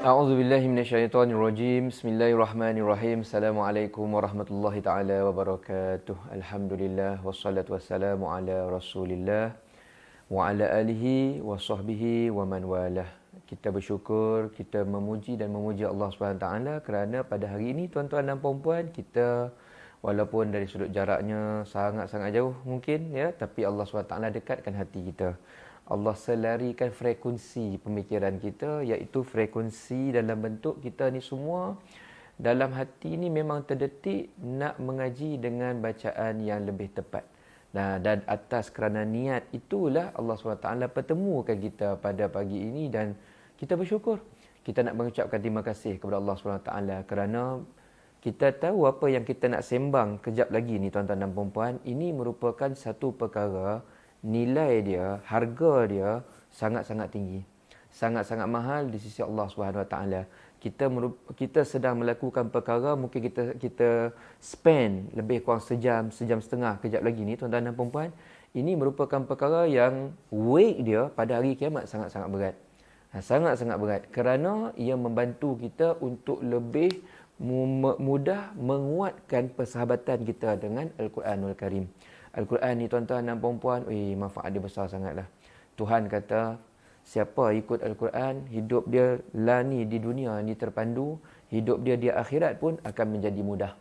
A'udzubillahi minasyaitonirrajim. Bismillahirrahmanirrahim. Assalamualaikum warahmatullahi taala wabarakatuh. Alhamdulillah wassalatu wassalamu ala Rasulillah wa ala alihi wa sahbihi wa man walah. Kita bersyukur, kita memuji dan memuji Allah Subhanahu taala kerana pada hari ini tuan-tuan dan puan-puan, kita walaupun dari sudut jaraknya sangat-sangat jauh mungkin ya, tapi Allah Subhanahu taala dekatkan hati kita. Allah selarikan frekuensi pemikiran kita, iaitu frekuensi dalam bentuk kita ni semua dalam hati ni memang terdetik nak mengaji dengan bacaan yang lebih tepat. Nah, dan atas kerana niat itulah Allah SWT pertemukan kita pada pagi ini dan kita bersyukur. Kita nak mengucapkan terima kasih kepada Allah SWT kerana kita tahu apa yang kita nak sembang kejap lagi ni tuan-tuan dan puan-puan, ini merupakan satu perkara nilai dia, harga dia sangat-sangat tinggi. Sangat-sangat mahal di sisi Allah Subhanahu Wa Taala. Kita sedang melakukan perkara mungkin kita spend lebih kurang sejam setengah kejap lagi ni tuan-tuan dan puan-puan. Ini merupakan perkara yang weight dia pada hari kiamat sangat-sangat berat. Sangat-sangat berat kerana ia membantu kita untuk lebih mudah menguatkan persahabatan kita dengan Al-Quranul Karim. Al-Quran ni tuan-tuan dan puan-puan, manfaat dia besar sangatlah. Tuhan kata, siapa ikut Al-Quran, hidup dia ni di dunia ni terpandu, hidup dia di akhirat pun akan menjadi mudah.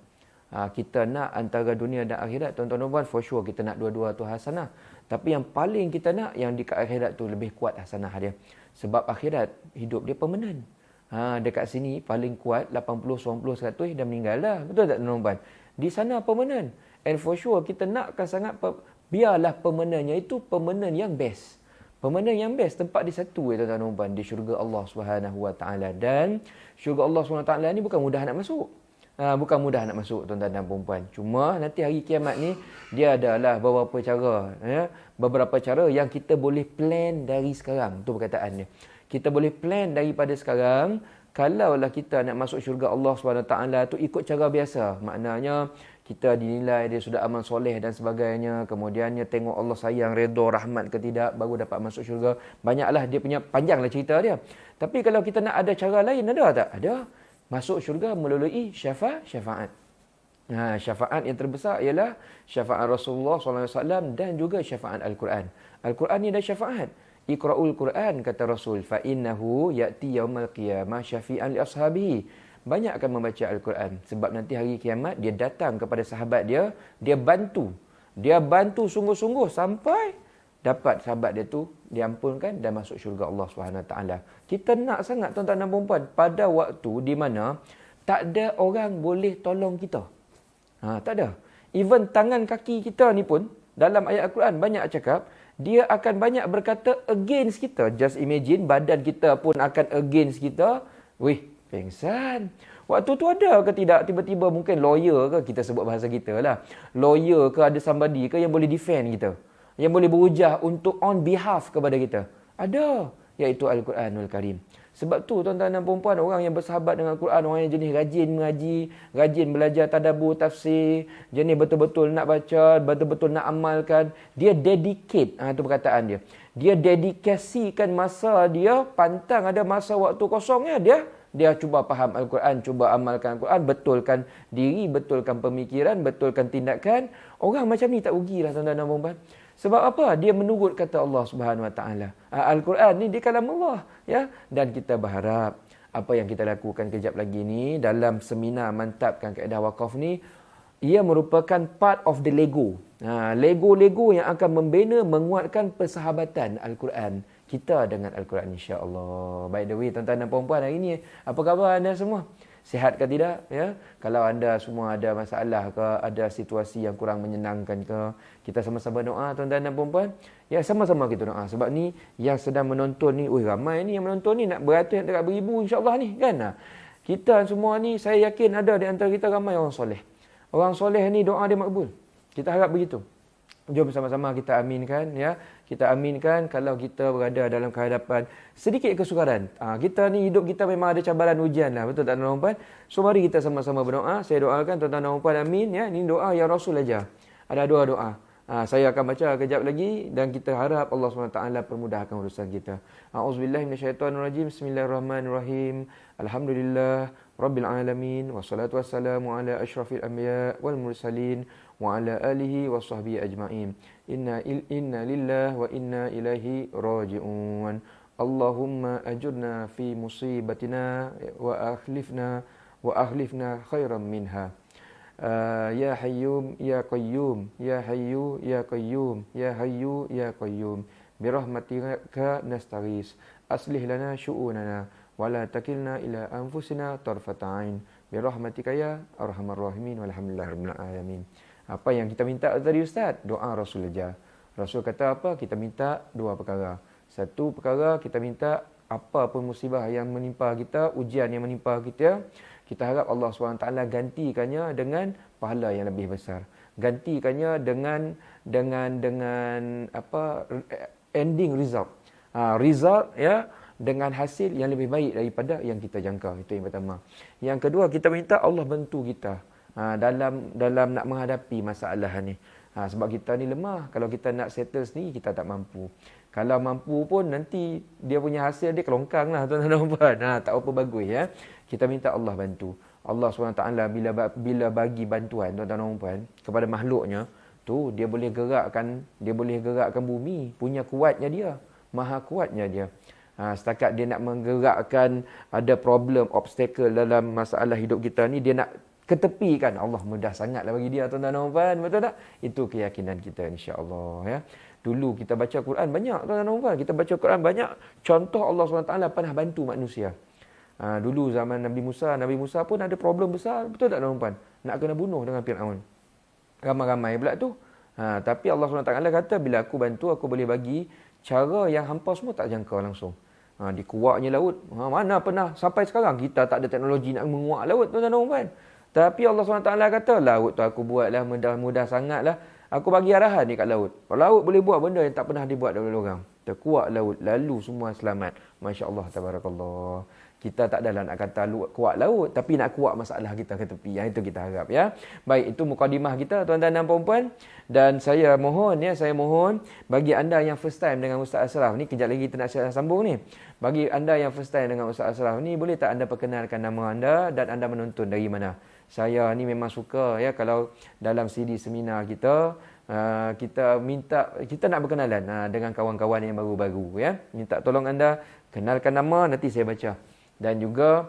Kita nak antara dunia dan akhirat, tuan-tuan dan puan, for sure kita nak dua-dua tu hasanah. Tapi yang paling kita nak, yang di akhirat tu lebih kuat hasanah dia. Sebab akhirat, hidup dia permanen. Dekat sini paling kuat 80, 90, 100 dah meninggal dah. Betul tak tuan-tuan dan puan? Di sana permanen. And for sure kita nakkan sangat biarlah permanennya itu permanen yang best. Permanen yang best tempat di satu tuan-tuan dan puan, di syurga Allah Subhanahu Wa Taala. Dan syurga Allah Subhanahu Wa Taala ni bukan mudah nak masuk. Bukan mudah nak masuk tuan-tuan dan puan. Cuma nanti hari kiamat ni dia adalah beberapa cara ya, beberapa cara yang kita boleh plan dari sekarang. Tu perkataannya. Kita boleh plan daripada sekarang. Kalaulah kita nak masuk syurga Allah Subhanahu Wa Taala tu ikut cara biasa. Maknanya kita dinilai dia sudah amal soleh dan sebagainya. Kemudiannya tengok Allah sayang, redha, rahmat ke tidak, baru dapat masuk syurga. Banyaklah dia punya, panjanglah cerita dia. Tapi kalau kita nak ada cara lain, ada tak? Ada. Masuk syurga melalui syafaat. Syafaat yang terbesar ialah syafaat Rasulullah SAW dan juga syafaat Al-Quran. Al-Quran ni ada syafaat. Iqra'ul Quran, kata Rasul. Fa'innahu ya'ti yawmal qiyamah syafi'an li ashabihi. Banyak akan membaca Al-Quran. Sebab nanti hari kiamat, dia datang kepada sahabat dia, dia bantu. Dia bantu sungguh-sungguh sampai dapat sahabat dia tu diampunkan dan masuk syurga Allah SWT. Kita nak sangat tuan-tuan dan puan-puan pada waktu di mana tak ada orang boleh tolong kita. Tak ada. Even tangan kaki kita ni pun, dalam ayat Al-Quran banyak cakap, dia akan banyak berkata against kita. Just imagine, badan kita pun akan against kita. Pengsan. Waktu tu ada ke tidak? Tiba-tiba mungkin lawyer ke, kita sebut bahasa kita lah. Lawyer ke, ada somebody ke yang boleh defend kita. Yang boleh berhujah untuk on behalf kepada kita. Ada. Iaitu Al-Quranul Karim. Sebab tu tuan-tuan dan puan-puan, orang yang bersahabat dengan Al-Quran, orang yang jenis rajin mengaji, rajin belajar tadabbur, tafsir, jenis betul-betul nak baca, betul-betul nak amalkan, dia dedicate, itu perkataan dia. Dia dedikasikan masa dia, pantang ada masa waktu kosongnya, dia cuba faham Al-Quran, cuba amalkan Al-Quran, betulkan diri, betulkan pemikiran, betulkan tindakan. Orang macam ni tak rugilah tuan-tuan dan puan-puan. Sebab apa? Dia menurut kata Allah Subhanahu Wa Taala. Al-Quran ni di kalam Allah, ya. Dan kita berharap apa yang kita lakukan kejap lagi ni dalam seminar mantapkan kaedah wakaf ni, ia merupakan part of the Lego. Lego yang akan membina, menguatkan persahabatan Al-Quran kita dengan Al-Quran, insya-Allah. By the way, tuan-tuan dan puan-puan, hari ni apa khabar anda semua? Sihat ke tidak? Ya? Kalau anda semua ada masalah ke, ada situasi yang kurang menyenangkan ke, kita sama-sama doa tuan-tuan dan puan-puan. Ya, sama-sama kita doa. Sebab ni yang sedang menonton ni, ramai ni yang menonton ni, nak beratus, nak beribu insya-Allah ni, kan? Kita semua ni, saya yakin ada di antara kita ramai orang soleh. Orang soleh ni doa dia makbul. Kita harap begitu. Jom sama-sama kita aminkan, ya. Kita aminkan kalau kita berada dalam kehadapan sedikit kesukaran. Kita ni hidup kita memang ada cabaran ujian lah. Betul tak tuan-tuan dan puan? So mari kita sama-sama berdoa. Saya doakan tuan-tuan dan puan, amin, ya. Ini doa yang Rasul ajar. Ada dua doa. Saya akan baca kejap lagi dan kita harap Allah SWT permudahkan urusan kita. A'udzubillahi minasyaitonirrajim. Bismillahirrahmanirrahim. Alhamdulillah rabbil alamin wassalatu wassalamu ala asyrafil anbiya wal mursalin wa ala alihi washabbihi ajmain. Inna lillahi wa inna ilaihi raji'un. Allahumma ajurna fi musibatina wa akhlifna khairan minha. Ya Hayyum Ya Qayyum Ya Hayyu Ya Qayyum Ya Hayyu Ya Qayyum birahmatika nastaghis aslih lana syu'unana wa la takilna ila anfusina tarfata ain birahmatika ya arhamar rahimin walhamdulillahirabbil alamin. Apa yang kita minta tadi Ustaz? Doa Rasul aja. Rasul kata apa? Kita minta dua perkara. Satu perkara kita minta apa pun musibah yang menimpa kita, ujian yang menimpa kita, kita harap Allah SWT gantikannya dengan pahala yang lebih besar. Gantikannya dengan ending result. Result ya, dengan hasil yang lebih baik daripada yang kita jangka. Itu yang pertama. Yang kedua, kita minta Allah bantu kita dalam nak menghadapi masalah ni. Sebab kita ni lemah. Kalau kita nak settle sendiri, kita tak mampu. Kalau mampu pun nanti dia punya hasil dia kelongkang lah tuan-tuan dan puan. Tak apa bagus ya. Kita minta Allah bantu. Allah SWT bila bagi bantuan tuan-tuan dan puan kepada makhluknya, tu dia boleh gerakkan bumi, punya kuatnya dia, maha kuatnya dia. Setakat dia nak menggerakkan ada problem, obstacle dalam masalah hidup kita ni, dia nak ketepikan, Allah mudah sangatlah bagi dia tuan-tuan dan puan. Betul tak? Itu keyakinan kita insya-Allah ya. Dulu kita baca Quran banyak tuan-tuan dan puan. Kita baca Quran banyak contoh Allah SWT pernah bantu manusia. Dulu zaman Nabi Musa pun ada problem besar, betul tak tuan-tuan? Nak kena bunuh dengan Firaun. Ramai-ramai pula tu. Tapi Allah SWT kata bila aku bantu, aku boleh bagi cara yang hampa semua tak jangka langsung. Dikuaknya laut. Mana pernah sampai sekarang kita tak ada teknologi nak menguak laut tuan-tuan dan puan. Tapi Allah SWT kata, laut tu aku buatlah mudah sangatlah. Aku bagi arahan ni kat laut. Laut boleh buat benda yang tak pernah dibuat oleh orang. Terkuak laut, lalu semua selamat. Masya Allah, tabarakallah. Kita tak adalah nak kata kuat laut, tapi nak kuat masalah kita ke tepi. Yang itu kita harap ya. Baik, itu mukadimah kita tuan-tuan dan puan-puan. Dan saya mohon bagi anda yang first time dengan Ustaz Ashraf ni, kejap lagi kita nak sambung ni. Bagi anda yang first time dengan Ustaz Ashraf ni, boleh tak anda perkenalkan nama anda dan anda menonton dari mana? Saya ni memang suka ya kalau dalam CD seminar kita kita nak berkenalan dengan kawan-kawan yang baru-baru ya. Minta tolong anda kenalkan nama, nanti saya baca. Dan juga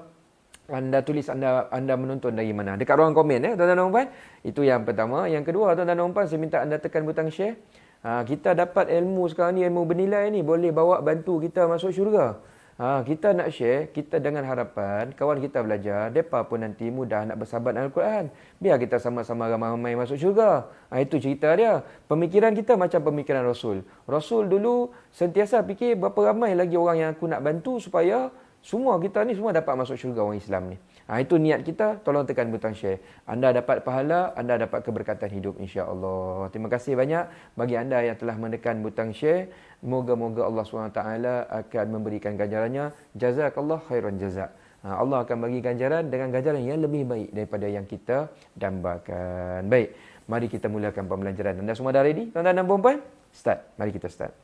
anda tulis anda menonton dari mana. Dekat ruang komen ya tuan-tuan dan puan. Itu yang pertama. Yang kedua tuan-tuan dan puan, saya minta anda tekan butang share. Kita dapat ilmu sekarang ni, ilmu bernilai ni boleh bawa bantu kita masuk syurga. Kita nak share, kita dengan harapan kawan kita belajar, mereka pun nanti mudah nak bersahabat dengan Al-Quran. Biar kita sama-sama ramai-ramai masuk syurga. Itu cerita dia. Pemikiran kita macam pemikiran Rasul. Rasul dulu sentiasa fikir berapa ramai lagi orang yang aku nak bantu supaya semua kita ni semua dapat masuk syurga orang Islam ni. Itu niat kita. Tolong tekan butang share. Anda dapat pahala, anda dapat keberkatan hidup insya-Allah. Terima kasih banyak bagi anda yang telah menekan butang share. Moga-moga Allah SWT akan memberikan ganjarannya. Jazakallah khairan jazak. Allah akan bagi ganjaran dengan ganjaran yang lebih baik daripada yang kita dambakan. Baik, mari kita mulakan pembelajaran. Anda semua dah ready? Tuan-tuan dan puan-puan? Start. Mari kita start.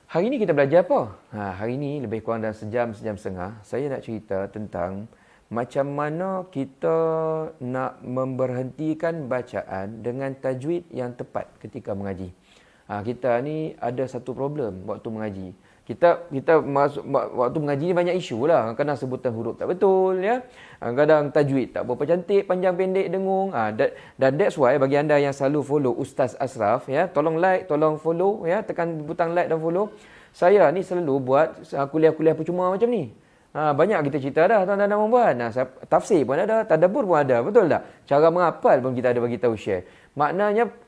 Hari ini kita belajar apa? Hari ini lebih kurang dalam sejam setengah. Saya nak cerita tentang macam mana kita nak memberhentikan bacaan dengan tajwid yang tepat ketika mengaji. Kita ni ada satu problem waktu mengaji. Kita masuk waktu mengaji ni banyak isu lah. Kadang sebutan huruf tak betul ya. Kadang tajwid tak berapa cantik, panjang pendek dengung. Dan that's why bagi anda yang selalu follow Ustaz Ashraf ya, tolong like, tolong follow ya, tekan butang like dan follow. Saya ni selalu buat kuliah-kuliah percuma macam ni. Banyak kita cerita dah tuan-tuan dan puan. Tafsir pun ada, tadabbur pun ada, betul tak? Cara menghafal pun kita ada bagi tahu share. Maknanya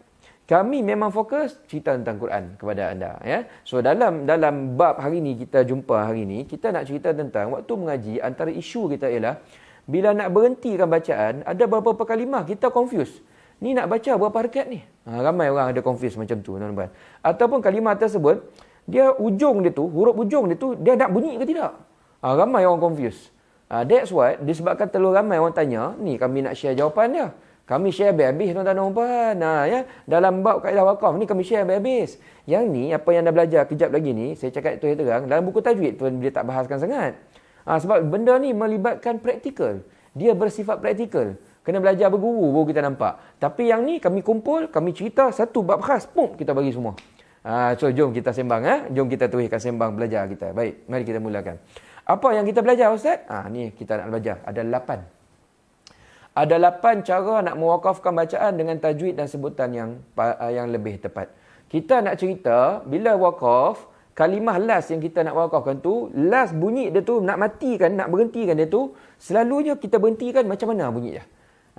kami memang fokus cerita tentang Quran kepada anda ya. So dalam bab hari ni kita jumpa hari ni, kita nak cerita tentang waktu mengaji, antara isu kita ialah bila nak berhentikan bacaan ada beberapa kalimah kita confuse. Ni nak baca berapa harakat ni? Ramai orang ada confuse macam tu tuan-tuan. Ataupun kalimah tersebut dia ujung dia tu, huruf ujung dia tu dia nak bunyi ke tidak? Ramai orang confuse. That's why disebabkan terlalu ramai orang tanya, ni kami nak share jawapan dia. Kami share habis-habis tuan-tuan dan puan. Ya, dalam bab kaedah wakaf ni kami share habis-habis. Yang ni apa yang anda belajar kejap lagi ni, saya cakap itu yang terang, dalam buku tajwid pun dia tak bahaskan sangat. Sebab benda ni melibatkan praktikal. Dia bersifat praktikal. Kena belajar berguru baru kita nampak. Tapi yang ni kami kumpul, kami cerita satu bab khas, pum, kita bagi semua. So jom kita sembang. Jom kita teruskan sembang belajar kita. Baik, mari kita mulakan. Apa yang kita belajar Ustaz? Ni kita nak belajar. Ada 8. Ada 8 cara nak mewakafkan bacaan dengan tajwid dan sebutan yang lebih tepat. Kita nak cerita, bila wakaf, kalimah last yang kita nak wakafkan tu, last bunyi dia tu, nak matikan, nak berhentikan dia tu, selalunya kita berhentikan macam mana bunyi dia.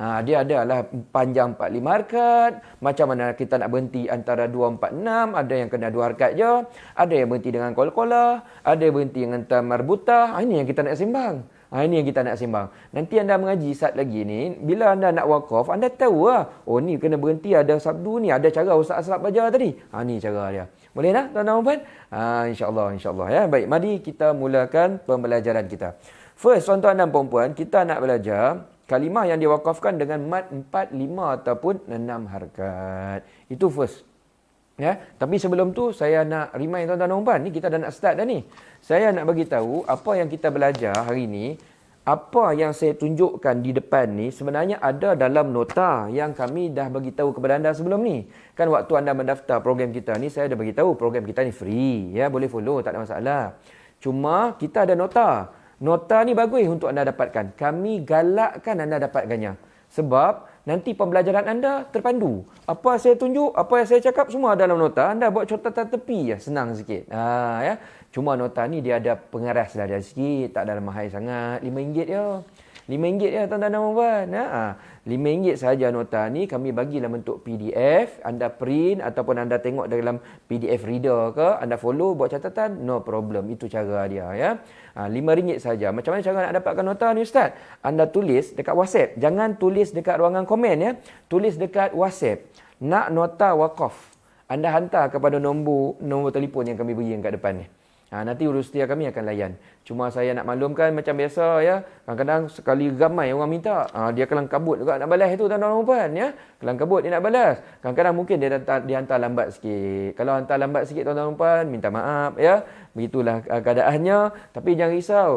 Dia adalah panjang 45 harakat, macam mana kita nak berhenti antara 2, 4, 6, ada yang kena 2 harakat je, ada yang berhenti dengan qalqalah, ada yang berhenti dengan tamarbutah. Ini yang kita nak sembang. Ini yang kita nak sembang. Nanti anda mengaji saat lagi ni, bila anda nak wakaf, anda tahu oh ni kena berhenti, ada sabdu ni, ada cara Ustaz Asraf belajar tadi. Ni cara dia. Boleh tak tuan-tuan dan puan? InsyaAllah ya. Baik, mari kita mulakan pembelajaran kita. First, tuan-tuan dan puan-puan, kita nak belajar kalimah yang diwakafkan dengan mad 4, 5 ataupun 6 harakat. Itu first. Ya, tapi sebelum tu saya nak remind tuan-tuan dan puan, ni kita dah nak start dah ni. Saya nak bagi tahu apa yang kita belajar hari ni, apa yang saya tunjukkan di depan ni sebenarnya ada dalam nota yang kami dah bagi tahu kepada anda sebelum ni. Kan waktu anda mendaftar program kita ni, saya dah bagi tahu program kita ni free, ya, boleh follow, tak ada masalah. Cuma kita ada nota. Nota ni bagus untuk anda dapatkan. Kami galakkan anda dapatkannya. Sebab nanti pembelajaran anda terpandu. Apa saya tunjuk, apa yang saya cakap semua dalam nota. Anda buat catatan tepi, senang sikit. Ya. Cuma nota ni dia ada pengaras dah ada sikit, tak ada mahal sangat. RM5 je. RM5 je tuan-tuan dan puan. RM5 sahaja nota ni kami bagi dalam bentuk PDF. Anda print ataupun anda tengok dalam PDF reader ke, anda follow buat catatan, no problem. Itu cara dia ya. RM5 saja. Macam mana cara nak dapatkan nota ni Ustaz? Anda tulis dekat WhatsApp. Jangan tulis dekat ruangan komen ya. Tulis dekat WhatsApp. Nak nota wakaf. Anda hantar kepada nombor telefon yang kami beri kat depan ni. Nanti urus setia kami akan layan. Cuma saya nak maklumkan macam biasa ya. Kadang-kadang sekali ramai orang minta. Dia kelang kabut juga nak balas itu tuan-tuan dan puan ya. Kelang kabut dia nak balas. Kadang-kadang mungkin dia hantar lambat sikit. Kalau hantar lambat sikit tuan-tuan dan puan, minta maaf ya. Begitulah keadaannya. Tapi jangan risau.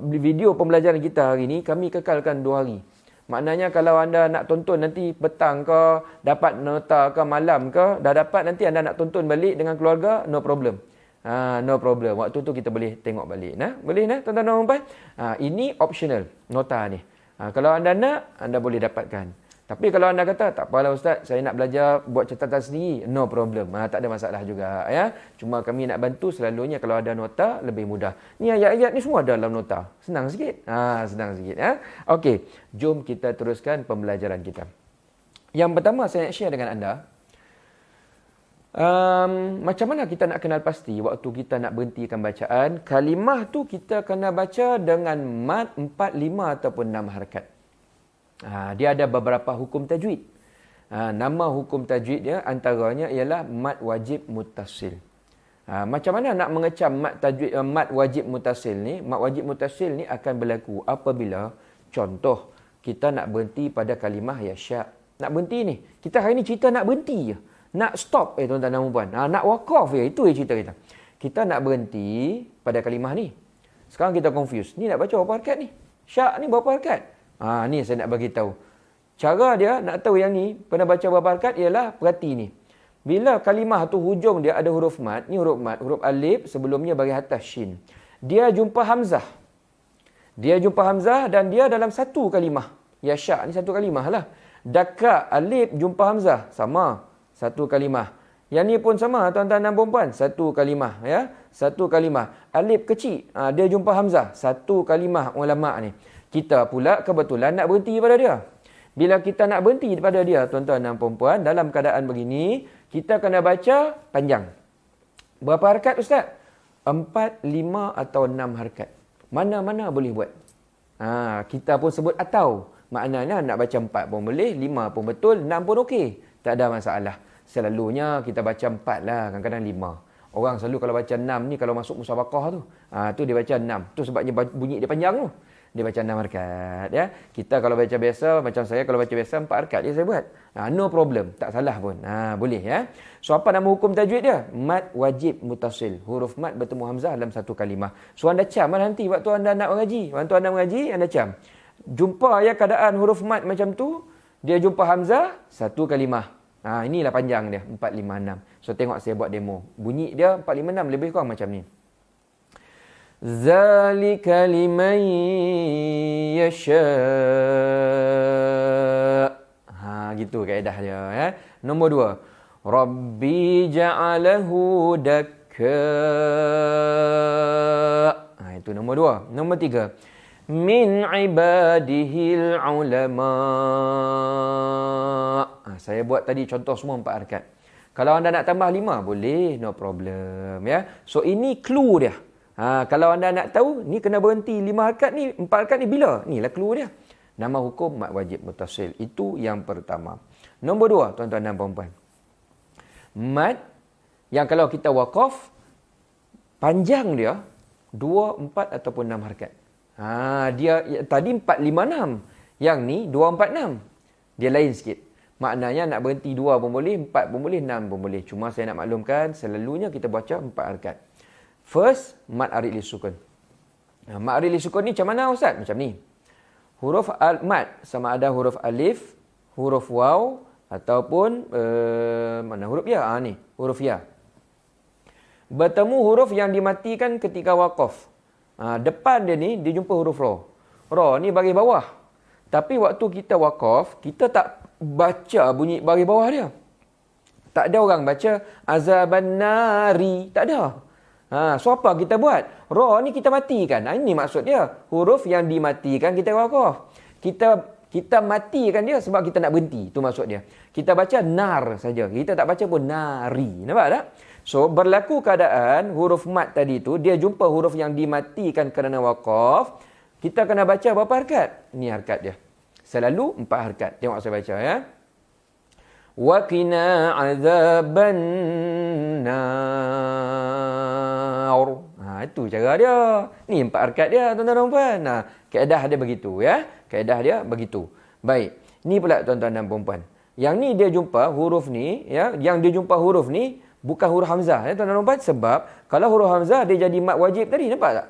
Video pembelajaran kita hari ni kami kekalkan 2 hari. Maknanya kalau anda nak tonton nanti petang ke, dapat nota ke, malam ke, dah dapat nanti anda nak tonton balik dengan keluarga, no problem. No problem. Waktu tu kita boleh tengok balik. Boleh tuan-tuan dan puan? Ini optional nota ni. Kalau anda nak, anda boleh dapatkan. Tapi kalau anda kata, tak apalah Ustaz, saya nak belajar buat catatan sendiri, no problem. Tak ada masalah juga ya. Cuma kami nak bantu selalunya kalau ada nota lebih mudah. Ni ayat-ayat ni semua ada dalam nota. Senang sikit. Senang sikit ya. Okey, jom kita teruskan pembelajaran kita. Yang pertama saya nak share dengan anda, macam mana kita nak kenal pasti waktu kita nak berhentikan bacaan. Kalimah tu kita kena baca dengan mad 4, 5 ataupun 6 harakat. Dia ada beberapa hukum tajwid. Nama hukum tajwid dia antaranya ialah mad wajib muttasil. Macam mana nak mengecam mad wajib muttasil ni? Mad wajib muttasil ni akan berlaku apabila contoh kita nak berhenti pada kalimah ya sya'. Nak berhenti ni. Kita hari ni cerita nak berhenti je. Nak stop tuan-tuan dan puan. Nak wakaf je. Itu je cerita kita. Kita nak berhenti pada kalimah ni. Sekarang kita confuse. Ni nak baca berapa harakat ni? Syak ni berapa harakat? Ni saya nak bagi tahu. Cara dia nak tahu yang ni pernah baca berapa harakat ialah perhati ni. Bila kalimah tu hujung dia ada huruf mad. Ni huruf mad. Huruf alif sebelumnya bagi atas shin. Dia jumpa hamzah. Dan dia dalam satu kalimah. Ya syak ni satu kalimah lah. Daka alif jumpa hamzah. Sama. Satu kalimah. Yang ni pun sama tuan-tuan dan puan-puan. Satu kalimah ya. Satu kalimah. Alif kecil. Dia jumpa hamzah. Satu kalimah ulama' ni. Kita pula kebetulan nak berhenti pada dia. Bila kita nak berhenti pada dia tuan-tuan dan puan-puan, dalam keadaan begini, kita kena baca panjang. Berapa harakat Ustaz? 4, 5 atau 6 harakat. Mana-mana boleh buat. Kita pun sebut atau. Maknanya nak baca 4 pun boleh, 5 pun betul, 6 pun okey. Tak ada masalah. Selalunya kita baca 4 lah, kadang-kadang 5. Orang selalu kalau baca 6 ni, kalau masuk musabaqah tu, tu dia baca 6. Tu sebabnya bunyi dia panjang tu. dia baca 6 harkat. Ya. Kita kalau baca biasa, macam saya kalau baca biasa 4 harkat je saya buat. No problem, tak salah pun. Boleh ya. So apa nama hukum tajwid dia? Mad wajib mutasil. Huruf mad bertemu hamzah dalam satu kalimah. So anda cam nanti waktu anda nak mengaji. Waktu anda mengaji, anda cam. Jumpa ya keadaan huruf mad macam tu, dia jumpa hamzah, satu kalimah. Inilah panjang dia, 4, 5, 6. So tengok saya buat demo. Bunyi dia 4, 5, 6 lebih kurang macam ni. Zalika liman yasha'. Gitu kaedah dia ya. Nombor 2. Rabbi ja'alahu dakka. Itu nombor 2. Nombor 3. Min ibadihil ulama. Saya buat tadi contoh semua 4 harkat. Kalau anda nak tambah 5 boleh, no problem ya. So ini clue dia. Kalau anda nak tahu ni kena berhenti 5 harkat ni, 4 harkat ni bila? Inilah clue dia. Nama hukum mad wajib mutasil. Itu yang pertama. Nombor 2, tuan-tuan dan puan-puan. Mad yang kalau kita waqaf, panjang dia 2, 4 ataupun 6 harkat. Dia tadi 4, 5, 6. Yang ni 2, 4, 6. Dia lain sikit. Maknanya nak berhenti 2 pun boleh, 4 pun boleh, 6 pun boleh. Cuma saya nak maklumkan, selalunya kita baca 4 harkat. First, mad arid li sukun. Mad arid li sukun ni macam mana Ustaz? Macam ni. Huruf mad sama ada huruf alif, huruf waw ataupun mana huruf ya? Ni, huruf ya. Bertemu huruf yang dimatikan ketika waqaf. Depan dia ni dia jumpa huruf ra. Ra ni baris bawah. Tapi waktu kita waqaf, kita tak baca bunyi baris bawah dia. Tak ada orang baca azaban nari, tak ada. So apa kita buat? Ra ni kita matikan. Ini maksud dia. Huruf yang dimatikan kita waqaf. Kita matikan dia sebab kita nak berhenti. Itu maksud dia. Kita baca nar saja. Kita tak baca pun nari. Nampak tak? So berlaku keadaan huruf mat tadi tu dia jumpa huruf yang dimatikan kerana waqaf. Kita kena baca berapa harkat? Ini harkat dia. Selalu 4 harkat. Tengok saya baca ya. Wa qina azaban nar. Itu cara dia. Ni 4 harkat dia tuan-tuan dan puan. Kaedah dia begitu ya. Kaedah dia begitu. Baik. Ni pula tuan-tuan dan puan. Yang ni dia jumpa huruf ni ya, yang dia jumpa huruf ni bukan huruf hamzah ya tuan-tuan dan puan, sebab kalau huruf hamzah dia jadi mad wajib tadi, nampak tak?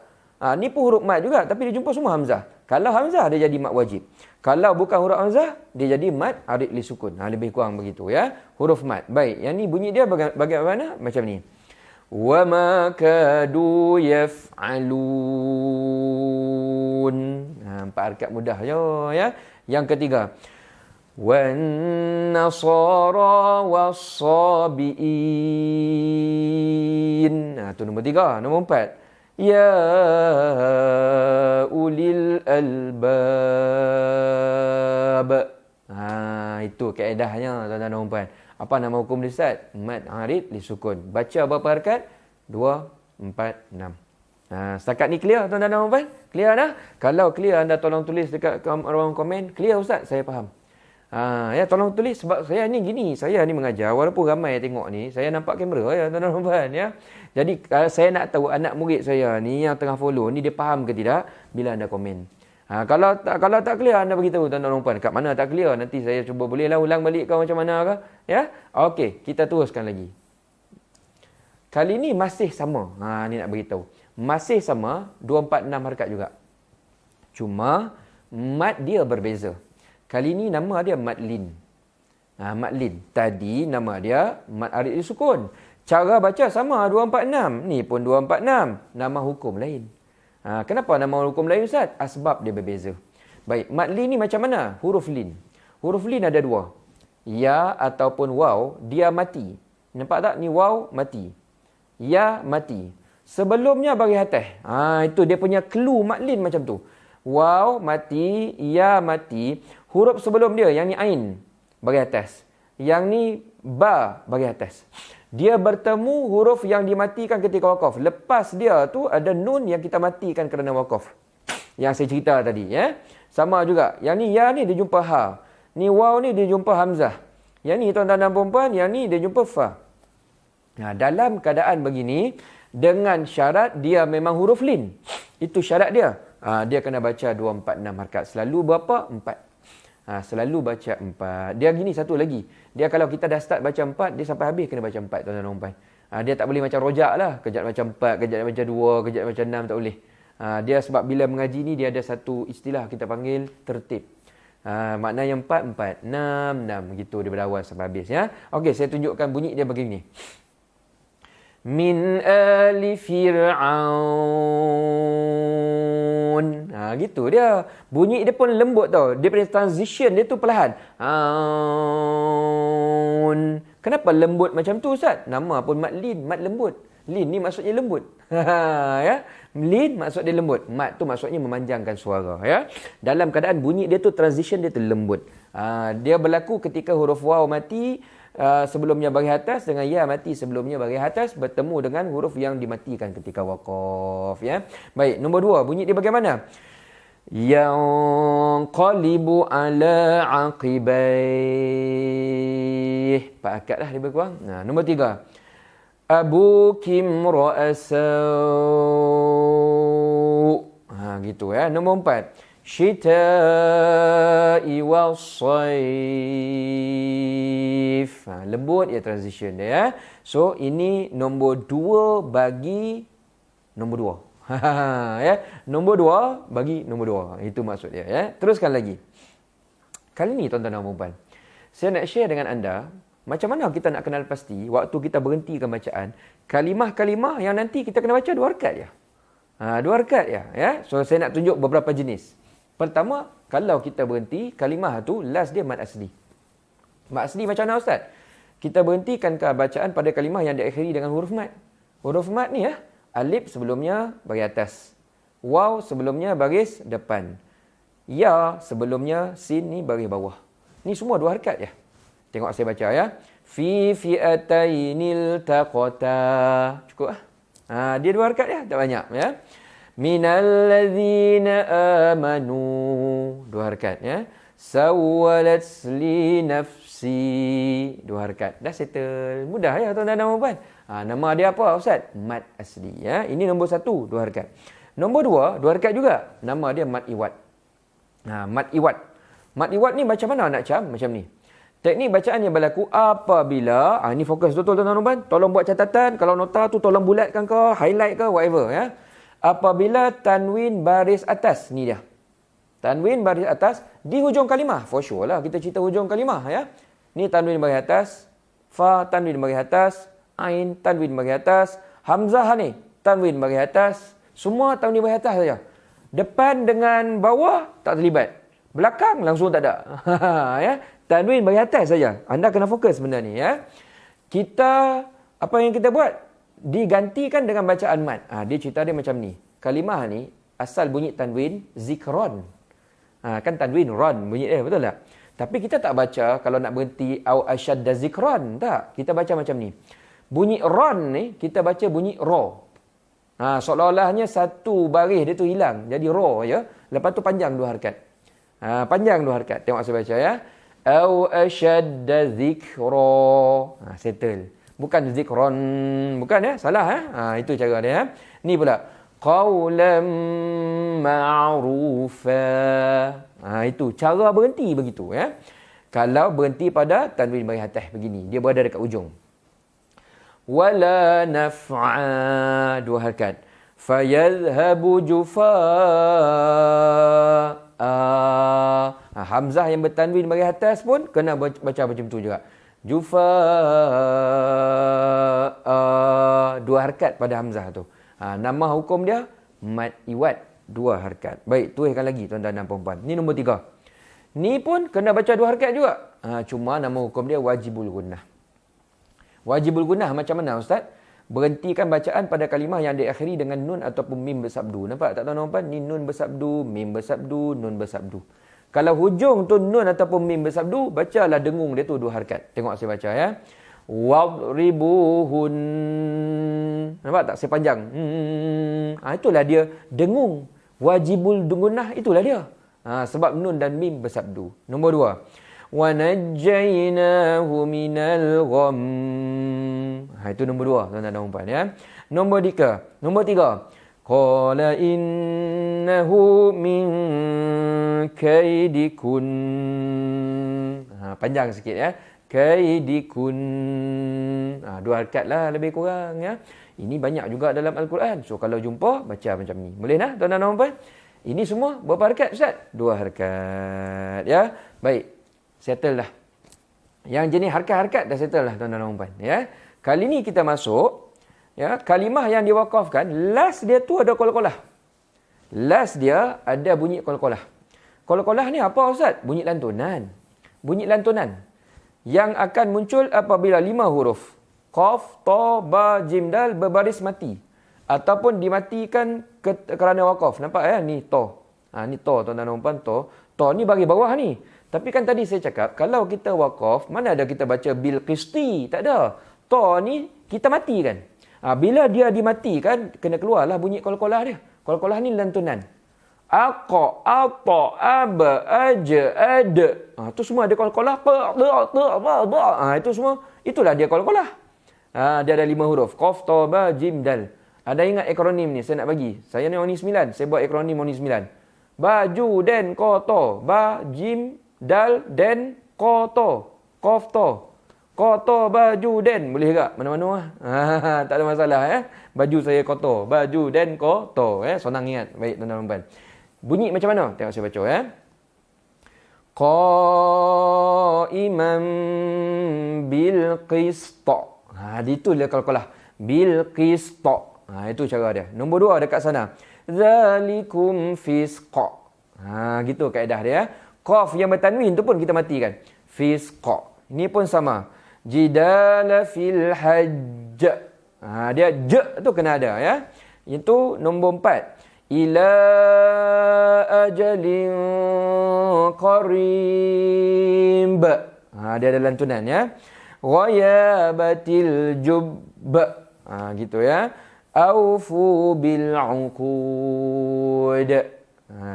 Ni pun huruf mad juga tapi dia jumpa semua hamzah. Kalau hamzah dia jadi mad wajib. Kalau bukan huruf hamzah dia jadi mad arid li sukun. Lebih kurang begitu ya. Huruf mad. Baik, yang ni bunyi dia bagaimana? Macam ni. Wa ma kadu yaf'alun. 4 harkat mudah je ya. Yang ketiga. Wan nasara was-sabiin. Tu nombor 3. Nombor 4. Ya ulil albab. Itu kaedahnya tuan-tuan dan puan. Apa nama hukum dia Ustaz? Mad arid li sukun. Baca berapa harkat? 2, 4, 6. Setakat ni clear tuan-tuan dan puan? Clear dah? Kalau clear anda tolong tulis dekat ruang komen. Clear Ustaz? Saya faham. Ya tolong tulis sebab saya ni gini, saya ni mengajar walaupun ramai yang tengok ni, saya nampak kamera ya tuan-tuan dan puan ya. Jadi saya nak tahu anak murid saya ni yang tengah follow ni dia faham ke tidak bila anda komen. Kalau tak clear anda beritahu tuan-tuan dan puan, kat mana tak clear nanti saya cuba bolehlah ulang balik ke macam mana ke ya. Okey, kita teruskan lagi. Kali ni masih sama. Ni nak beritahu. Masih sama 2, 4, 6 harkat juga. Cuma mad dia berbeza. Kali ni nama dia mad lin. Mad lin. Tadi nama dia mad arid li sukun. Cara baca sama 2, 4, 6. Ni pun 2, 4, 6. Nama hukum lain. Kenapa nama hukum lain Ustaz? Sebab dia berbeza. Baik, mad lin ni macam mana? Huruf lin. Huruf lin ada 2. Ya ataupun waw, dia mati. Nampak tak? Ni waw mati. Ya mati. Sebelumnya bagi atas. Itu dia punya clue mad lin macam tu. Waw mati, ya mati. Huruf sebelum dia, yang ni ain, bagi atas. Yang ni ba, bagi atas. Dia bertemu huruf yang dimatikan ketika waqaf. Lepas dia tu ada nun yang kita matikan kerana waqaf. Yang saya cerita tadi. Ya. Sama juga. Yang ni ya ni dia jumpa ha. Ni waw ni dia jumpa hamzah. Yang ni tuan-tuan dan puan-puan, yang ni dia jumpa fa. Dalam keadaan begini, dengan syarat dia memang huruf lin. Itu syarat dia. Dia kena baca 246 harakat. Selalu berapa? 4. Selalu baca 4. Dia gini satu lagi. Dia kalau kita dah start baca 4, dia sampai habis kena baca 4 tuan-tuan dan puan. Dia tak boleh macam rojak lah. Kejap baca 4, kejap baca 2, kejap baca 6, tak boleh. Dia sebab bila mengaji ni dia ada satu istilah kita panggil tertib. Maknanya 4, 4, 6, 6 gitu daripada awal sampai habis ya. Okey, saya tunjukkan bunyi dia begini. Min ali fir'aun. Gitu dia. Bunyi dia pun lembut tau. Dia punya transition dia tu perlahan. Aun. Kenapa lembut macam tu Ustaz? Nama pun mat lin, mat lembut. Lin ni maksudnya lembut. Ya. Lin maksud dia lembut. Mat tu maksudnya memanjangkan suara ya. Dalam keadaan bunyi dia tu transition dia tu lembut. Dia berlaku ketika huruf waw mati sebelumnya baris atas dengan ya mati sebelumnya baris atas bertemu dengan huruf yang dimatikan ketika waqaf ya. Baik, nombor 2 bunyi dia bagaimana? Yanqalibu ala aqibaih. 4 akad lah lebih kurang. Nombor 3. Abu Kim Ra'asau. Gitu ya. Nombor 4. Syita'i was-sayf. Lembut ya transition dia ya. So ini nombor 2 bagi nombor 2. Ya. Nombor 2 bagi nombor 2. Itu maksud dia ya. Teruskan lagi. Kali ni tuan-tuan dan puan, saya nak share dengan anda macam mana kita nak kenal pasti waktu kita berhentikan bacaan kalimah-kalimah yang nanti kita kena baca 2 rakaat je. 2 rakaat ya. So saya nak tunjuk beberapa jenis. Pertama, kalau kita berhenti, kalimah tu last dia mad asli. Mad asli macam mana Ustaz? Kita berhentikan bacaan pada kalimah yang diakhiri dengan huruf mad. Huruf mad ni ya, alif sebelumnya baris atas. Waw sebelumnya baris depan. Ya sebelumnya sin ni baris bawah. Ni semua 2 harakat je. Tengok saya baca ya. Fi fi'atainil taqata. Cukup ah? Dia 2 harakat je, tak banyak ya. Minal ladzina amanu. 2 harakat ya. Sawwalat li nafsi. 2 harakat. Dah settle. Mudah ya tuan-tuan dan puan. Nama dia apa Ustaz? Mad asli ya. Ini nombor 1, 2 harakat. Nombor 2, 2 harakat juga. Nama dia mad iwad. Mad iwad. Mad iwad ni macam mana nak cam? Macam ni. Teknik bacaan yang berlaku apabila, ini fokus betul tuan-tuan dan puan. Tolong buat catatan. Kalau nota tu tolong bulatkan ke, highlight ke, whatever ya. Apabila tanwin baris atas, ni dia. Tanwin baris atas di hujung kalimah. For sure lah kita cerita hujung kalimah ya. Ni tanwin baris atas, fa tanwin baris atas, ain tanwin baris atas, hamzah ni tanwin baris atas, semua tanwin baris atas saja. Depan dengan bawah tak terlibat. Belakang langsung tak ada. Ya. Tanwin baris atas saja. Anda kena fokus benda ni ya. Kita apa yang kita buat? Digantikan dengan bacaan mad. Dia cerita dia macam ni. Kalimah ni asal bunyi tanwin zikron. Kan tanwin ron bunyi dia, betul tak? Tapi kita tak baca kalau nak berhenti au asyadda zikron, tak. Kita baca macam ni. Bunyi ron ni kita baca bunyi ro. Seolah-olahnya satu baris dia tu hilang. Jadi ro ya. Lepas tu panjang 2 harakat. Panjang 2 harakat. Tengok saya baca ya. Au asyadda zikro. Settle. Bukan zikron. Bukan ya. Salah ya. Itu cara dia ya. Ni pula. Qawlam ma'rufa. Itu. Cara berhenti begitu ya. Kalau berhenti pada tanwin baris atas begini. Dia berada dekat ujung. Wala naf'a. 2 harakat. Fayadhabu jufa'a. Hamzah yang bertanwin baris atas pun kena baca macam tu juga. Jufa'a. 2 harakat pada hamzah tu. Nama hukum dia mad iwad. 2 harakat. Baik, tuliskan lagi tuan-tuan dan puan-puan. Ni nombor 3. Ni pun kena baca 2 harakat juga. Cuma nama hukum dia wajibul gunnah. Wajibul gunnah macam mana Ustaz? Berhentikan bacaan pada kalimah yang diakhiri dengan nun ataupun mim bersabdu. Nampak tak tuan-tuan? Ni nun bersabdu, mim bersabdu, nun bersabdu. Kalau hujung tu nun ataupun mim bersabdu, bacalah dengung dia tu 2 harakat. Tengok saya baca ya. Wadribuhun. Nampak tak? Saya panjang. Itulah dia dengung. Wajibul gunnah itulah dia. Sebab nun dan mim bersabdu. Nombor 2. Wa najjaynahu minal gham. Itu nombor 2 tuan-tuan dan puan ya. Nombor 3. Qala innahu min kaidikun. Panjang sikit ya. Kaidikun. Dua harakat lah lebih kurang ya. Ini banyak juga dalam Al-Quran. So kalau jumpa baca macam ni. Boleh nah tuan-tuan dan puan? Ini semua berapa harakat Ustaz? 2 harakat ya. Baik. Settle dah. Yang jenis harakat-harakat dah settle lah tuan-tuan dan puan ya. Kali ni kita masuk ya, kalimah yang diwakafkan, last dia tu ada qalqalah. Last dia ada bunyi qalqalah. Qalqalah ni apa Ustaz? Bunyi lantunan. Bunyi lantunan yang akan muncul apabila 5 huruf qaf, ta, ba, jim, dal berbaris mati ataupun dimatikan kerana wakaf. Nampak ya? Ni ta. Ni ta tuan-tuan dan puan, ta. Ta ni bagi bawah ni. Tapi kan tadi saya cakap kalau kita wakaf, mana ada kita baca bil qisti? Tak ada. Ta ni kita matikan. Bila dia dimatikan, kena keluarlah bunyi qalqalah dia. Qalqalah ni lantunan. Aqa, apa, aba, aja, ada. Itu semua ada qalqalah. Itu semua, itulah dia qalqalah. Dia ada 5 huruf. Qaf, ta, ba, jim, dal. Ada ingat akronim ni saya nak bagi. Saya ni oni 9. Saya buat akronim oni 9. Baju, den, ko, to. Ba, jim, dal, den, ko, to. Qaf, to. Kotor baju den. Boleh tak? Mana-mana lah. Tak ada masalah ya. Baju saya kotor. Baju den kotor. Senang ingat. Baik tuan-tuan dan puan. Bunyi macam mana? Tengok saya baca ya. Qa'iman bil qista. Itu dia qalqalah. Bil qista. Itu cara dia. Nombor 2 dekat sana. Zalikum fisqa. Gitu kaedah dia. Qaf yang bertanwin tu pun kita matikan. Fisqa. Ini pun sama. Jidala fil hajj. Dia j tu kena ada ya. Itu nombor 4. Ila ajalin qarib. Dia ada lantunan ya. Ghayabatil jubb. Gitu ya. Aufu bil uqud.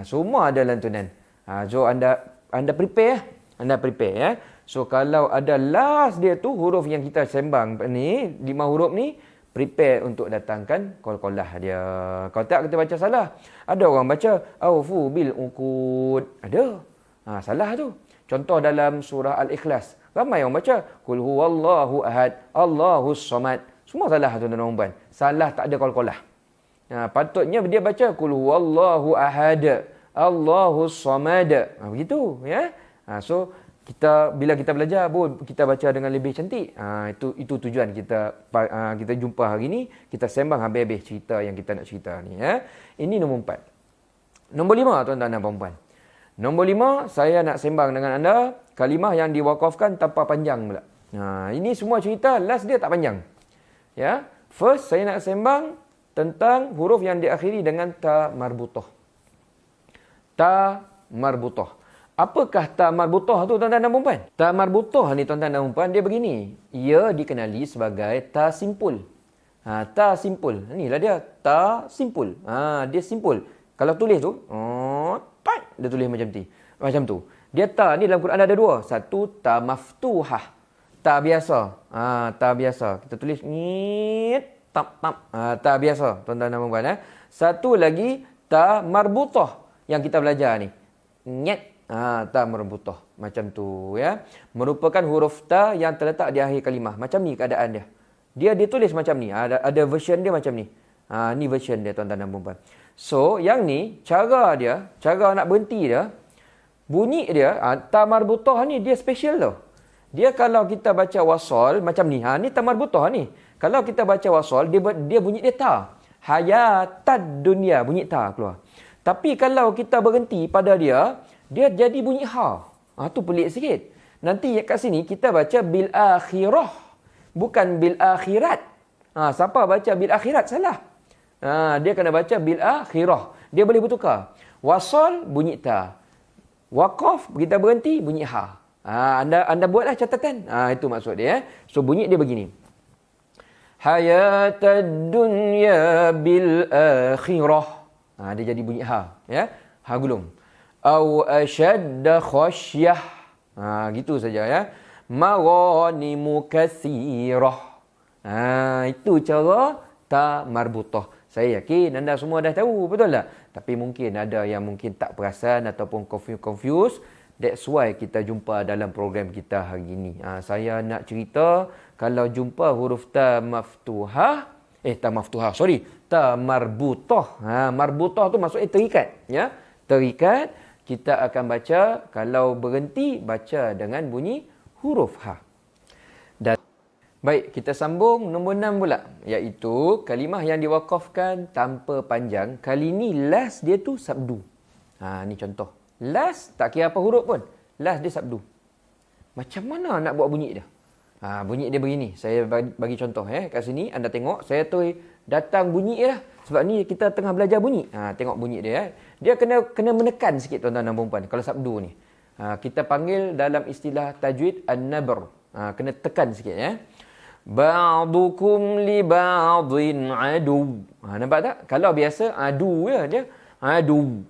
Semua ada lantunan. So anda prepare. Anda prepare ya. So kalau ada last dia tu huruf yang kita sembang ni, 5 huruf ni, prepare untuk datangkan qalqalah dia. Kalau tak kita baca salah. Ada orang baca aufu bil uqud. Ada. Salah tu. Contoh dalam surah Al-Ikhlas. Ramai orang baca qul huwallahu ahad, Allahus samad. Semua salah tuan-tuan dan puan. Salah tak ada qalqalah. Patutnya dia baca qul huwallahu ahad, Allahus samad. Begitu ya. So bila kita belajar pun kita baca dengan lebih cantik. Itu tujuan kita jumpa hari ni, kita sembang habis-habis cerita yang kita nak cerita ni ya. Ini nombor 4. Nombor 5 tuan-tuan dan puan-puan. Nombor 5 saya nak sembang dengan anda kalimah yang diwakafkan tanpa panjang pula. Ini semua cerita last dia tak panjang. Ya. First saya nak sembang tentang huruf yang diakhiri dengan ta marbutah. Ta marbutah. Apakah ta marbutah tu tuan-tuan dan puan-puan? Ta marbutah ni tuan-tuan dan puan-puan dia begini. Ia dikenali sebagai ta simpul. Ta simpul. Inilah dia ta simpul. Dia simpul. Kalau tulis tu, dia tulis macam tu. Dia ta ni dalam Quran ada 2. Satu ta maftuhah. Ta biasa. Ta biasa. Kita tulis ngit tap. Ta biasa tuan-tuan dan puan-puan. Satu lagi ta marbutah yang kita belajar ni. Ngit. Ta marbutah. Macam tu ya. Merupakan huruf ta yang terletak di akhir kalimah. Macam ni keadaan dia. Dia tulis macam ni. Ada version dia macam ni. Ni version dia tuan-tuan dan puan-puan. So yang ni cara nak berhenti dia, bunyi dia, ta marbutah ni dia special tau. Dia kalau kita baca wasal macam ni. Ni ta marbutah ni. Kalau kita baca wasal dia bunyi dia ta. Hayatad dunya bunyi ta keluar. Tapi kalau kita berhenti pada dia jadi bunyi ha. Tu pelik sikit. Nanti kat sini kita baca bil akhirah. Bukan bil akhirat. Siapa baca bil akhirat salah. Dia kena baca bil akhirah. Dia boleh bertukar. Wasal bunyi ta. Waqaf kita berhenti bunyi ha. Anda buatlah catatan. Itu maksud dia. So bunyi dia begini. Hayatad dunya bil akhirah. Dia jadi bunyi ha. Ya. Ha gulung. Au ashadda khasyah. Gitu saja ya. Maghanimu katsirah. Itu cara ta marbutah. Saya yakin anda semua dah tahu, betul tak? Tapi mungkin ada yang mungkin tak perasan ataupun confused. That's why kita jumpa dalam program kita hari ini. Saya nak cerita kalau jumpa huruf ta maftuhah, ta marbutah. Marbutah tu maksudnya terikat, ya. Terikat, kita akan baca, kalau berhenti baca dengan bunyi huruf ha. Dan baik, kita sambung nombor 6 pula, iaitu kalimah yang diwakafkan tanpa panjang. Kali ni last dia tu sabdu. Ni contoh. Last tak kira apa huruf pun. Last dia sabdu. Macam mana nak buat bunyi dia? Bunyi dia begini. Saya bagi contoh kat sini anda tengok, saya tu datang bunyi dia. Sebab ni kita tengah belajar bunyi. Tengok bunyi dia. Dia kena menekan sikit tuan-tuan dan puan-puan kalau sabdu ni. Kita panggil dalam istilah tajwid an-nabr. Kena tekan sikit ya. Ba'dukum li ba'din adu. Nampak tak? Kalau biasa adu ya dia. Adu.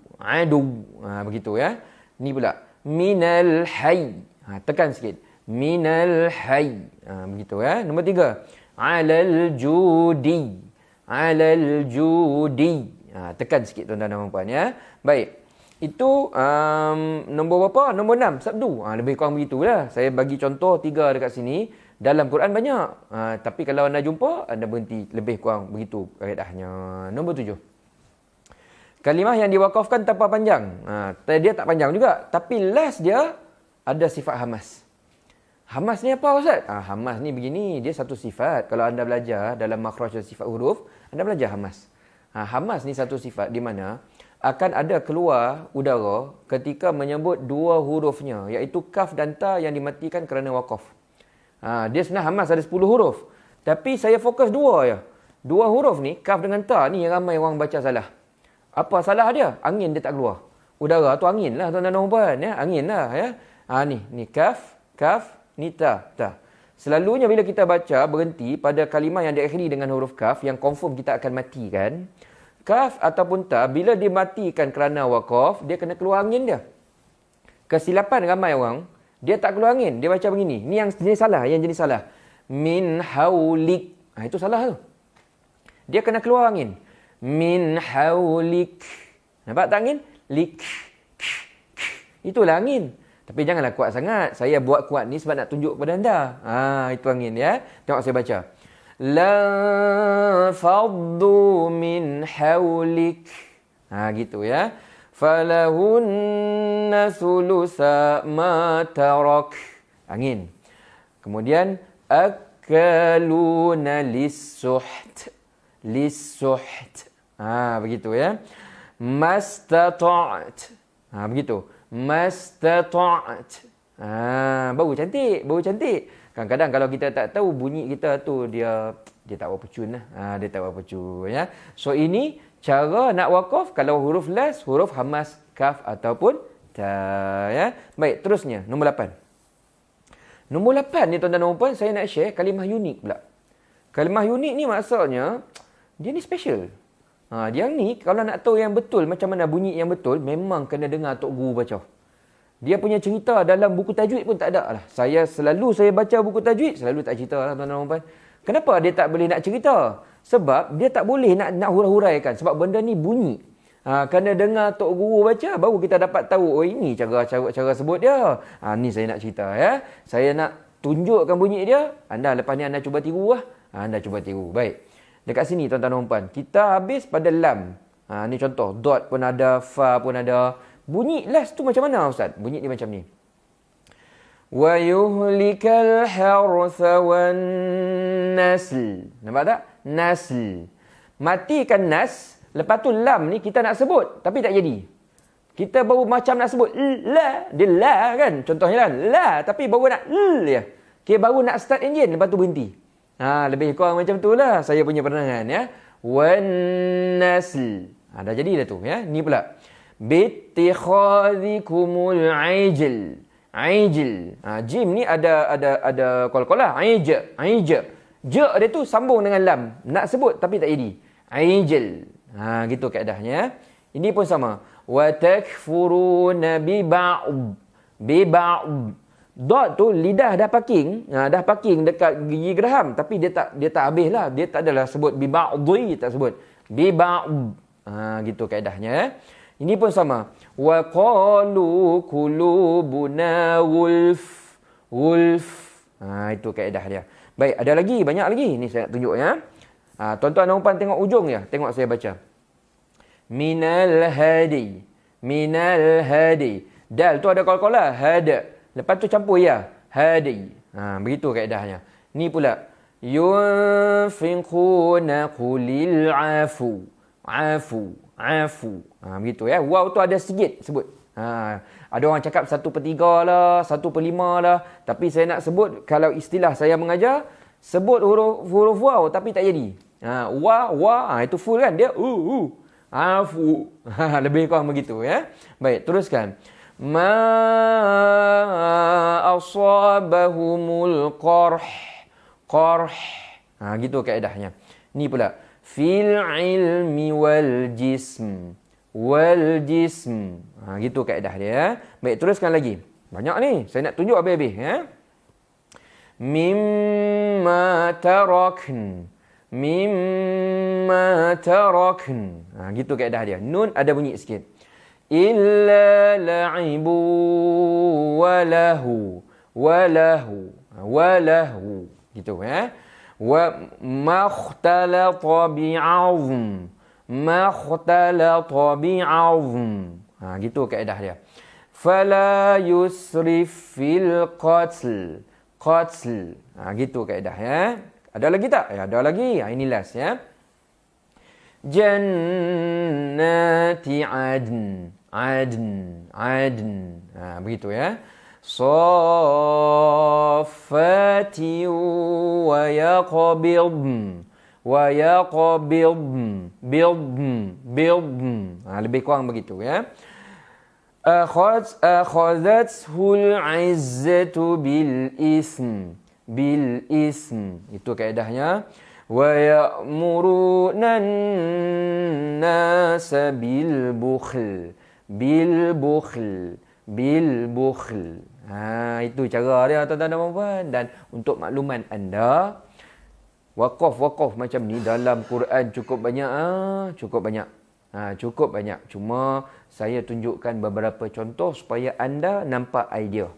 Begitu ya. Ni pula minal hayy. Tekan sikit. Minal hayy. Begitu ya. Nombor 3. Alal judi. Alal judi. Tekan sikit tuan-tuan dan puan-puan ya. Baik. Itu nombor berapa? Nombor 6. Sabdu. Lebih kurang begitulah. Saya bagi contoh 3 dekat sini. Dalam Quran banyak. Tapi kalau anda jumpa, anda berhenti. Lebih kurang begitu kaedahnya. Nombor 7. Kalimah yang diwakafkan tanpa panjang. Dia tak panjang juga. Tapi last dia ada sifat hamas. Hamas ni apa Ustaz? Hamas ni begini. Dia satu sifat. Kalau anda belajar dalam makhraj dan sifat huruf, anda belajar hamas. Hamas ni satu sifat di mana akan ada keluar udara ketika menyebut dua hurufnya. Iaitu kaf dan ta yang dimatikan kerana wakaf. Dia sebenarnya hamas ada 10 huruf. Tapi saya fokus 2 je. 2 huruf ni, kaf dengan ta ni yang ramai orang baca salah. Apa salah dia? Angin dia tak keluar. Udara tu angin lah tuan-tuan dan puan. Ya? Angin lah. Ya? Ni kaf, ni ta. Selalunya bila kita baca berhenti pada kalimah yang diakhiri dengan huruf kaf yang confirm kita akan matikan. Kaf ataupun ta bila dimatikan kerana wakaf, dia kena keluar angin dia. Kesilapan ramai orang, dia tak keluar angin. Dia baca begini. Ni yang jenis salah. Min haulik. Itu salah tu. Dia kena keluar angin. Min haulik. Nampak tak angin? Lik. Itulah angin. Tapi janganlah kuat sangat. Saya buat kuat ni sebab nak tunjuk kepada anda. Itu angin ya. Tengok saya baca. La faddu min haulik. Gitu ya. Falahunna thulutha ma tarak. Angin. Kemudian akaluna lis-suht. Begitu ya. Mastata'at. Begitu. Mastata'at. Baru cantik. Kadang-kadang kalau kita tak tahu bunyi kita tu dia tak berapa cun lah. Dia tak berapa cun ya. So ini cara nak wakaf kalau huruf last, huruf hamas, kaf ataupun ta ya. Baik, terusnya nombor 8. Nombor 8 ni tuan-tuan dan puan, saya nak share kalimah unik pula. Kalimah unik ni maksudnya dia ni special. Yang ni kalau nak tahu yang betul macam mana bunyi yang betul, memang kena dengar tok guru baca. Dia punya cerita dalam buku tajwid pun tak ada lah. Saya baca buku tajwid, selalu tak cerita lah tuan-tuan dan puan. Kenapa dia tak boleh nak cerita? Sebab dia tak boleh nak hurai-huraikan. Sebab benda ni bunyi. Kena dengar tok guru baca, baru kita dapat tahu, ini cara sebut dia. Ni saya nak cerita ya. Saya nak tunjukkan bunyi dia. Lepas ni anda cuba tiru lah. Anda cuba tiru. Baik. Dekat sini tuan-tuan dan puan, kita habis pada lam. Ni contoh, dot pun ada, fa pun ada. Bunyi last tu macam mana Ustaz? Bunyi dia macam ni. Wa yuhlikal hartha wan nasl. Nampak tak? Nasl. Matikan nas, lepas tu lam ni kita nak sebut tapi tak jadi. Kita baru macam nak sebut la, dia la kan? Contohnya la, tapi baru nak ya. Baru nak start engine lepas tu berhenti. Lebih kurang macam tu lah saya punya penerangan ya. Wan nasl. Dah jadi dah tu ya. Ni pula. Bittikhadhikumul aijil. Jim ni ada qal-qalah. Aij. Je dia tu sambung dengan lam. Nak sebut tapi tak jadi. Aijil. Gitu keadaannya. Ini pun sama. Wa takfuruna bi ba'd. Dot tu lidah dah parking dekat gigi geraham tapi dia tak habis lah. Dia tak adalah sebut bi ba'dhi, tak sebut. Bi ba'd. Gitu kaedahnya. Ini pun sama. Wa qalu qulubuna gulf. Gulf. Itu kaedah dia. Baik, ada lagi, banyak lagi. Ni saya nak tunjuk ya. Tuan-tuan dan puan tengok ujung ya. Tengok saya baca. Minal hadi. Minal hadi. Dal tu ada qalqalah. Hada. Lepas tu campur ya. Hadi. Begitu kaedahnya. Ni pula. Yunfiquna qulil afu. Afu. Afu. Begitu ya. Waw tu ada sikit sebut. Ada orang cakap 1/3 lah, 1/5 lah. Tapi saya nak sebut, kalau istilah saya mengajar, sebut huruf waw tapi tak jadi. Itu full kan? Dia afu. Lebih kurang begitu ya. Baik, teruskan. Ma asabahumul qarh. Qarh. Gitu kaedahnya. Ni pula. Fil ilmi wal jism. Wal jism. Gitu kaedah dia. Baik, teruskan lagi. Banyak ni. Saya nak tunjuk habis-habis. Ya. Mimma tarakn. Mimma tarakn. Gitu kaedah dia. Nun ada bunyi sikit. Illa la'ibu walahu. Walahu. Walahu. Gitu ya. Wa makhtalata bi'azm. Makhtalata bi'azm. Gitu kaedah dia. Fala yusrif fil qatl. Qatl. Gitu kaedah ya. Ada lagi tak? Ya, ada lagi. Ini last ya. Jannati adn. Adn. Adn. Begitu ya. Saffati wa yaqbidn. Wa yaqbidn. Bidn. Bidn. Lebih kurang begitu ya. Akhazathul izzatu bil ism. Bil ism. Itu kaedahnya. Wa ya'muruna an-nasa bil bukhl. Bil bukhl. Bil bukhl. Itu cara dia tuan-tuan dan puan-puan. Dan untuk makluman anda, wakaf macam ni dalam Quran cukup banyak. Cukup banyak. Cukup banyak. Cuma saya tunjukkan beberapa contoh supaya anda nampak idea.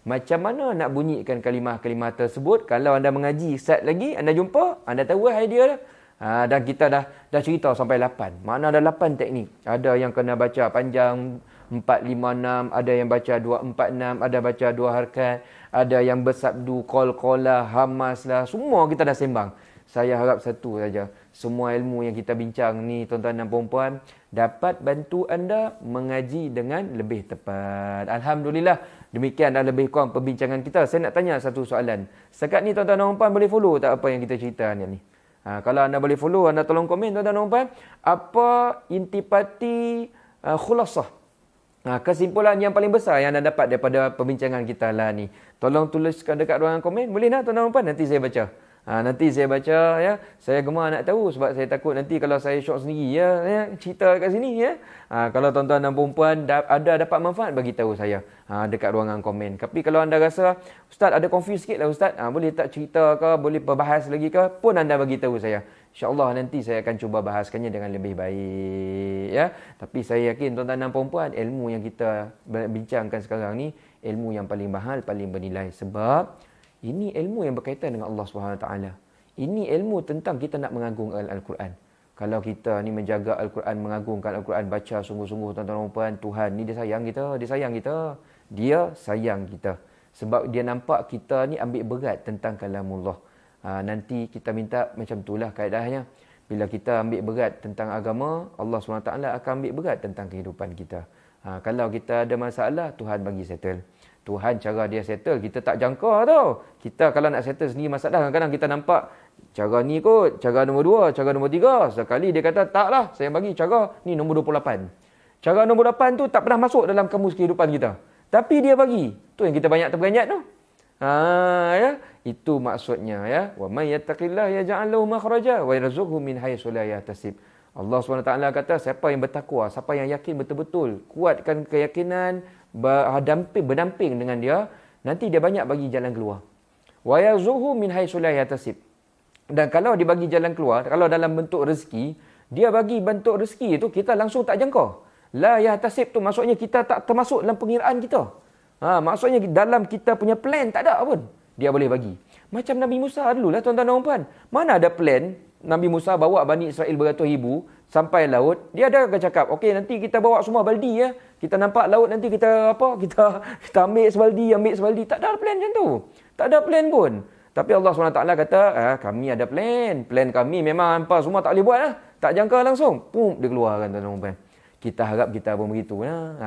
Macam mana nak bunyikan kalimah-kalimah tersebut. Kalau anda mengaji set lagi, anda jumpa, anda tahu idea dah. Dan kita dah cerita sampai 8. Mana ada 8 teknik. Ada yang kena baca panjang 4, 5, 6. Ada yang baca 2, 4, 6. Ada baca 2 harakat. Ada yang bersabdu, qalqalah, hamas lah. Semua kita dah sembang. Saya harap satu saja. Semua ilmu yang kita bincang ni, tuan-tuan dan puan-puan, dapat bantu anda mengaji dengan lebih tepat. Alhamdulillah. Demikian dah lebih kurang perbincangan kita. Saya nak tanya satu soalan. Setakat ni tuan-tuan dan puan-puan boleh follow tak apa yang kita cerita ni? Kalau anda boleh follow, anda tolong komen tuan-tuan dan puan-puan. Apa intipati khulasah? Kesimpulan yang paling besar yang anda dapat daripada perbincangan kita lah ni. Tolong tuliskan dekat ruangan komen. Boleh tak tuan-tuan dan puan? Nanti saya baca. Nanti saya baca ya. Saya gemar nak tahu sebab saya takut nanti kalau saya short sendiri ya cerita kat sini ya. Kalau tuan-tuan dan puan-puan ada dapat manfaat, bagi tahu saya dekat ruangan komen. Tapi kalau anda rasa ustaz ada confuse sikit lah ustaz, boleh tak cerita ke, boleh berbahas lagi ke, pun anda bagi tahu saya. InsyaAllah nanti saya akan cuba bahaskannya dengan lebih baik ya. Tapi saya yakin tuan-tuan dan puan-puan, ilmu yang kita bincangkan sekarang ni ilmu yang paling mahal, paling bernilai, sebab ini ilmu yang berkaitan dengan Allah SWT. Ini ilmu tentang kita nak mengagungkan Al-Quran. Kalau kita ni menjaga Al-Quran, mengagungkan Al-Quran, baca sungguh-sungguh tuan-tuan dan puan, Tuhan ni dia sayang kita, dia sayang kita. Dia sayang kita. Sebab dia nampak kita ni ambil berat tentang kalamullah. Nanti kita minta macam itulah kaedahnya. Bila kita ambil berat tentang agama, Allah SWT akan ambil berat tentang kehidupan kita. Kalau kita ada masalah, Tuhan bagi settle. Tuhan cara dia settle, kita tak jangka tau. Kita kalau nak settle sendiri masalah, kadang-kadang kita nampak cara ni kot, cara nombor 2, cara nombor 3. Sekali dia kata, taklah, saya bagi cara ni nombor 28. Cara nombor 8 tu tak pernah masuk dalam kamus kehidupan kita. Tapi dia bagi. Tu yang kita banyak terperanjat tu. Ya, itu maksudnya ya. Wa may yattaqillah yaj'al lahu makhraja wa yarzuqhu min haitsu la yahtasib. Allah SWT kata, siapa yang bertakwa, siapa yang yakin betul-betul, kuatkan keyakinan, berdamping dengan dia, nanti dia banyak bagi jalan keluar. Wa yarzuqhu min haitsu la yahtasib. Dan kalau dibagi jalan keluar, kalau dalam bentuk rezeki, Dia bagi bentuk rezeki itu kita langsung tak jangka. La yahtasib tu maksudnya kita tak termasuk dalam pengiraan kita. Maksudnya dalam kita punya plan tak ada pun. Dia boleh bagi. Macam Nabi Musa dululah tuan-tuan dan puan. Mana ada plan Nabi Musa bawa Bani Israel beratus ribu sampai laut. Dia ada cakap, okey nanti kita bawa semua baldi ya. Kita nampak laut nanti kita kita ambil sebaldi. Tak ada plan macam tu. Tak ada plan pun. Tapi Allah SWT kata, kami ada plan. Plan kami memang hampa semua tak boleh buat lah. Tak jangka langsung. Pum, dia keluarkan tuan-tuan dan puan. Kita harap kita pun begitu.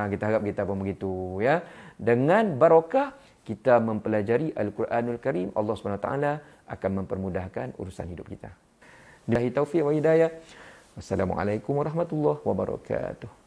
Kita harap kita pun begitu. Ya. Dengan barakah kita mempelajari Al-Quranul Karim, Allah SWT akan mempermudahkan urusan hidup kita. Billahi taufiq wa hidayah. Wassalamualaikum warahmatullahi wabarakatuh.